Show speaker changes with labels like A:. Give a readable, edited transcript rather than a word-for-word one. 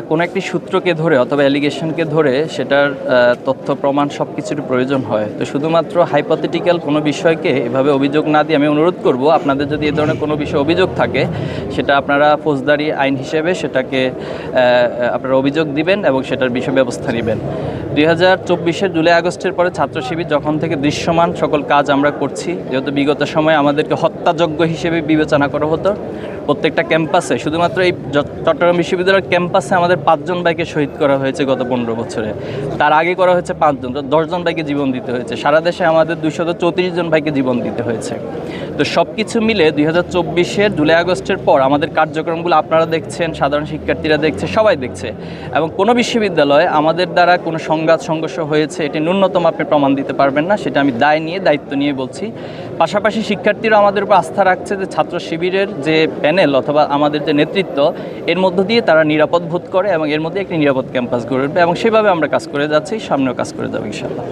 A: কোনো একটি সূত্রকে ধরে অথবা অ্যালিগেশনকে ধরে সেটার তথ্য প্রমাণ সব কিছুর প্রয়োজন হয়। তো শুধুমাত্র হাইপোথেটিক্যাল কোনো বিষয়কে এভাবে অভিযোগ না দিয়ে আমি অনুরোধ করব, আপনাদের যদি এ ধরনের কোনো বিষয়ে অভিযোগ থাকে সেটা আপনারা ফৌজদারি আইন হিসেবে সেটাকে আপনারা অভিযোগ দিবেন এবং সেটার বিষয় ব্যবস্থা নেবেন। 2024 জুলাই আগস্টের পরে ছাত্র শিবির যখন থেকে দৃশ্যমান সকল কাজ আমরা করছি, যেহেতু বিগত সময়ে আমাদেরকে হত্যাযজ্ঞ হিসেবে বিবেচনা করা হতো। প্রত্যেকটা ক্যাম্পাসে, শুধুমাত্র এই চট্টগ্রাম বিশ্ববিদ্যালয়ের ক্যাম্পাসে আমাদের 5 জন ভাইকে শহীদ করা হয়েছে গত 15 বছরে। তার আগে করা হয়েছে 5 জন, 10 জন ভাইকে জীবন দিতে হয়েছে। সারা দেশে আমাদের 234 জন ভাইকে জীবন দিতে হয়েছে। তো সব কিছু মিলে 2024 জুলাই আগস্টের পর আমাদের কার্যক্রমগুলো আপনারা দেখছেন, সাধারণ শিক্ষার্থীরা দেখছে, সবাই দেখছে। এবং কোনো বিশ্ববিদ্যালয়ে আমাদের দ্বারা কোনো সংঘাত সংঘর্ষ হয়েছে এটি ন্যূনতম আপনি প্রমাণ দিতে পারবেন না। সেটা আমি দায়িত্ব নিয়ে বলছি। পাশাপাশি শিক্ষার্থীরা আমাদের উপর আস্থা রাখছে যে ছাত্র শিবিরের যে প্যানেল অথবা আমাদের যে নেতৃত্ব, এর মধ্য দিয়ে তারা নিরাপদ বোধ করে এবং এর মধ্যে একটি নিরাপদ ক্যাম্পাস গড়ে উঠবে, এবং সেভাবে আমরা কাজ করে যাচ্ছি, সামনেও কাজ করে যাবো ইনশাআল্লাহ।